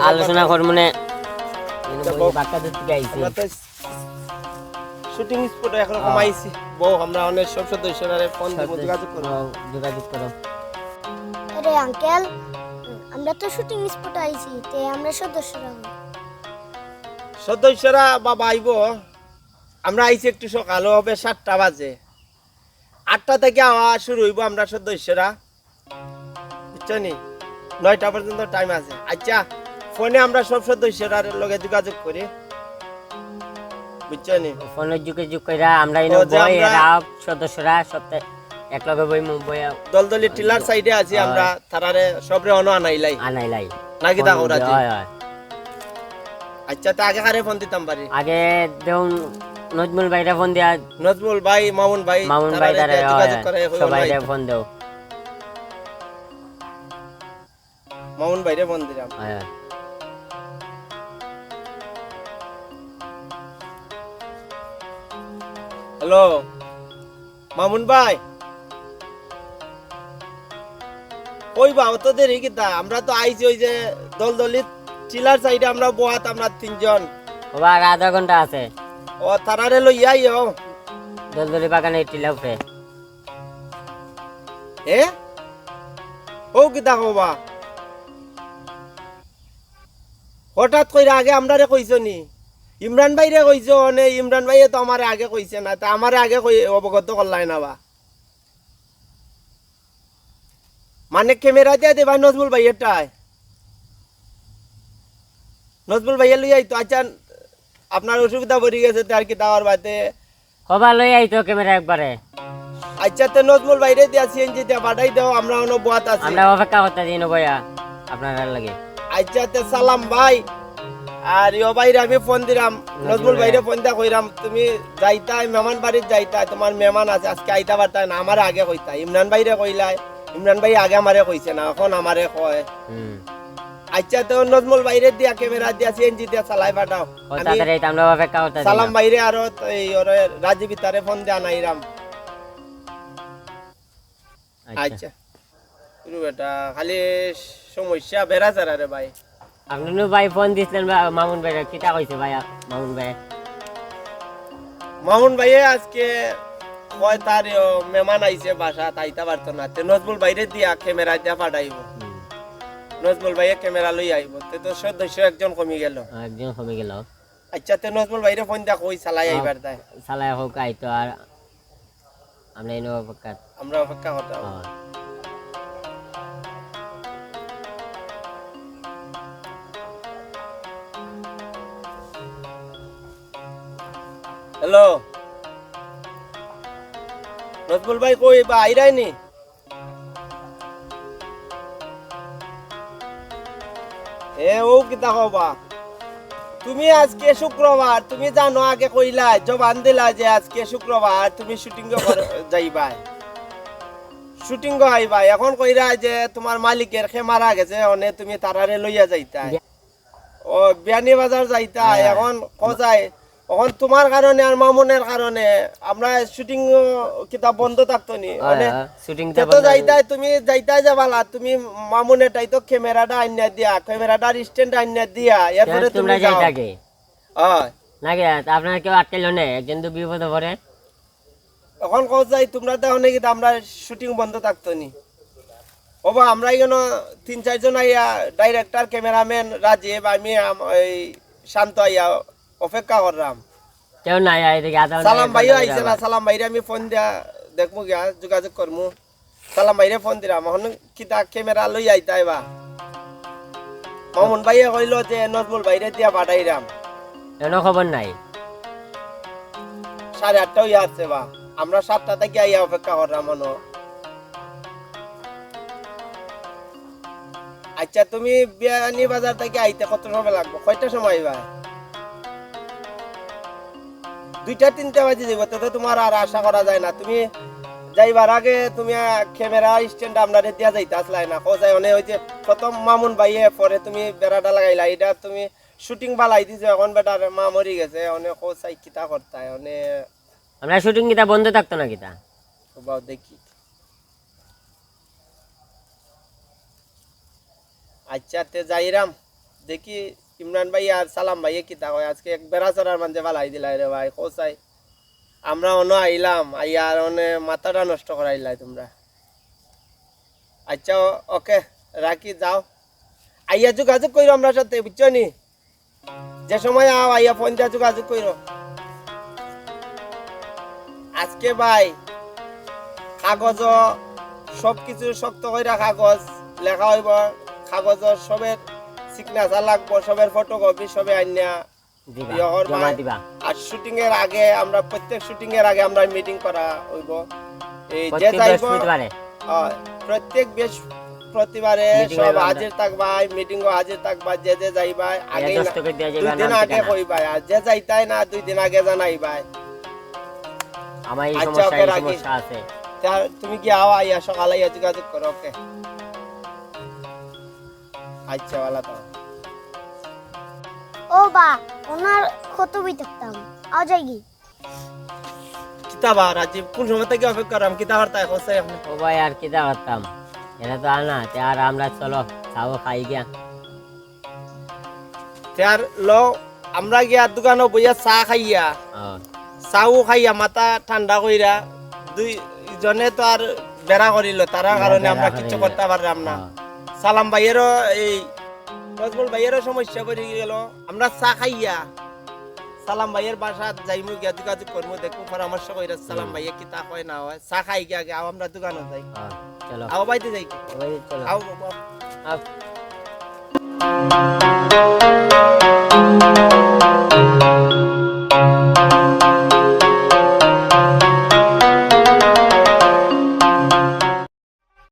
আলোচনা করমনে শুটিং স্পটে এখন কমাইছি বউ আমরা অনেক সব সদস্যরা ফোন দিব যোগাযোগ করো আরে আঙ্কেল আমরা তো শুটিং স্পটে আইছি তে আমরা সদস্যরা বাবা আইবো আমরা আইছি একটু সকালে হবে 7টা বাজে 8টা থেকে আওয়া শুরু হইব আমরা সদস্যরা বুঝছো নি 9টা পর্যন্ত টাইম আছে আচ্ছা ফোনে আমরা সব সদস্যরা লগে যোগাযোগ করি বুঝছো নি ফোনে যোগাযোগ কইরা আমরা ইনো বই এরা সদস্যরা সপ্তাহে একলগে বই মুম্বাই দলদলি টিলার সাইডে আছি আমরা তারারে সবরে অন আনাইলাই নাকি দা ওরা হয় হয় আচ্ছা তা আগে কারে ফোন দিতাম পারি আগে দেউন নজমুল ভাইরা ফোন দিয়া নজমুল ভাই মামুন ভাই তারা যোগাযোগ করে সবাইরে ফোন দাও মামুন ভাইরে ফোন দিলাম হ্যাঁ হ্যালো মামুন ভাই ওই বা অত দেরি কিতা আমরা তো আইছি ওই যে দলদলি চিলার সাইডে আমরা বহাত আমরা 3 জন ওবা আধা ঘন্টা আছে ও তারারে লইয়া আইও দলদলি বাগানে টিলা উপরে এ ও কিতা কবা হঠাৎ কইরা আগে আমরারে কইছো নি ইমরান ভাইরে কইছো নে ইমরান ভাইয়ে তো আমারে আগে কইছে না তা আমারে আগে কই অবগত করলাই না বা মানে ক্যামেরা দিয়া দে ভাই নজমুল ভাই এটাই নজমুল ভাইয়া লই আইতো আচ্ছা আপনার অসুবিধা পড়ে গেছে তার কি দাওয়ার বাতে কবা লই আইতো ক্যামেরা একবারে আচ্ছা তে নজমুল ভাইরে দিয়া সিএনজি দিয়া পাঠাই দাও আমরা অন্য বহাত আছি আমরা অপেক্ষা করতে দিন ভাইয়া আপনার লাগে আচ্ছা তে সালাম ভাই আর ইও ভাইরে আমি ফোন দিলাম নজমুল ভাইরে ফোন দা কইরাম তুমি যাইতা মেহমান বাড়ির যাইতা তোমার মেহমান আছে আজকে আইতা পারতা না আমার আগে কইতা ইমরান ভাইরে কইলাই ইমরান ভাই আগে আমারে কইছে না এখন আমারে কয় আচ্ছা তো নজমুল ভাইরে দিয়া ক্যামেরা দিয়া সিএনজি দিয়া চালাই পাঠাও তাড়াতাড়ি আমরা অপেক্ষা করতে দিন সালাম ভাইরে আর এই ওরে রাজীব তারে ফোন দিয়া নাইরাম আচ্ছা পুরো বেটা খালি সমস্যা বেড়া চারা রে ভাই আপনি ভাই ফোন দিছিলেন মামুন ভাই কিটা কইছে ভাই মামুন ভাই আজকে কয় তার মেহমান আইছে বাসা তাইতা পারতো না তে নজমুল ভাইরে দিয়া ক্যামেরা দিয়া পাঠাইব নজমুল ভাইয়ে ক্যামেরা লই আইব তে তো সদস্য একজন কমে গেল আচ্ছা তে নজমুল ভাইরে ফোন দিয়া কই চালাই আইবার তাই চালাই হোক আইতো আর আমরা অপেক্ষা করতাম হ্যালো নজমুল ভাই কই বা আইরাইনি এ ও কিতা কবা তুমি আজকে শুক্রবার তুমি জানো আগে কইলা জবান দিলা যে আজকে শুক্রবার তুমি শুটিং যাইবা শুটিং আইবা এখন কইরা যে তোমার মালিকের খে মারা গেছে অনে তুমি তারারে লইয়া যাইতা ও বিয়ানি বাজার যাইতা এখন কজায় এখন তোমার কারণে আর মামুনের কারণে আমরা শুটিং কিতা বন্ধ থাকতো নি শুটিং তো যাইতাই তুমি যাইতাই যাবালা তুমি মামুনের তাই তো ক্যামেরাটা আইনা দিয়া ক্যামেরাটার স্ট্যান্ড আইনা দিয়া এরপরে তুমি যাও হ্যাঁ নাকি আপনারা কেউ আটকাইলো না একজন তো বিপদে পড়ে এখন কোথায় যাই তোমরা তো অনেক আমরা শুটিং বন্ধ থাকতো নি ওবা আমরা এখানে 3-4 জন আইয়া ডাইরেক্টর ক্যামেরাম্যান রাজীব আমি এই শান্ত আইয়া অপেক্ষা করলাম কেউ নাই সালাম ভাইও আইছে না সালাম ভাইরে আমি ফোন দিয়া দেখমু গিয়া যোগাযোগ করমু সালাম ভাইরে ফোন দিলাম এখন কিতা ক্যামেরা লই আইতা এবা মামুন ভাইয়ে কইলো যে নজমুল ভাইরে দিয়া পাঠাইরাম এনো খবর নাই 8:30 হইয়া আছে বা আমরা 7টা থেকে আইয়া অপেক্ষা করলাম মনো আচ্ছা তুমি বিয়ানি বাজার থেকে আইতে কত সময় লাগবে কয়টা সময় আইবা 2-3 বাজে যাইব তো তোমার আর আশা করা যায় না তুমি যাইবার আগে তুমি ক্যামেরা স্ট্যান্ড আপনারে দিয়া যাইতা আসলাই না কোথায় অনে হইছে প্রথম মামুন ভাইয়ে পরে তুমি বেড়াটা লাগাইলা এটা তুমি শুটিং বালাই দিছে এখন বেটার মা মরি গেছে অনেক কোসাই কিতা করতায় অনেক আমরা শুটিং কিতা বন্ধ থাকতো না কিতা বাও দেখি আচ্ছা তে যাইরাম দেখি ইমরান ভাই আর সালাম ভাই কিতা কয় আজকে এক বেড়াচড়ার মাঝে বালাই দিলাই রে ভাই কোসাই আমরা অন্য আইলাম আইয়ার অনে মাথাটা নষ্ট করাইলাই তোমরা আচ্ছা ওকে রাখি যাও আইয়া যোগাযোগ কইরো আমরা সাথে বুঝছো নি যে সময় আও আইয়া ফোন দিয়া যোগাযোগ কইরো আজকে ভাই কাগজ সবকিছু শক্ত কইরা কাগজ লেখা হইব কাগজ সবের সিগনেচার লাগবো সবের ফটোকপি সবে আইনা জমা দিবা আর শুটিং এর আগে আমরা প্রত্যেক শুটিং এর আগে আমরা মিটিং করা হইব এই যে প্রত্যেক যাইব বৃহস্পতিবারে প্রত্যেক বৃহস্পতিবারে সব হাজির থাকবা মিটিং ও হাজির থাকবা যে যে যাইবা আগে দুই দিন আগে কইবা আর যে যাইতাই না 2 দিন আগে জানাইবা আমার এই আচ্ছা, সমস্যা ওকে, এই রাখি। সমস্যা আছে তুমি কি আওয়া আইয়া সকালে আইয়া যোগাযোগ করো ওকে আচ্ছা ভালো তো ও বা ওনার কত বই থাকতাম আজ যাই কিতাবা রাজীব কোন সময় থেকে অপেক্ষা করাম কিতা করতে হচ্ছে এখন ও ভাই আর কিতা করতাম এরা তো আনা তে আর আমরা চলো খাও খাই গিয়া তার লো আমরা গিয়া দোকানে বইয়া চা খাইয়া চাও খাইয়া মাথা ঠান্ডা কইরা দুই জনে তো আর বেড়া করিল তার কারণে আমরা কিছু করতে পারলাম না সালাম ভাইয়েরও এই নজমুল ভাইয়েরও সমস্যা পড়ে গেল আমরা চা খাইয়া সালাম ভাইয়ের বাসা যাইমু গিয়া যোগাযোগ করবো দেখবো পরামর্শ কইরা সালাম ভাইয়া কি তা হয় না হয় চা খাই গিয়া আও আমরা দোকানে যাই চলো আও বাইতে যাই চলো আও আও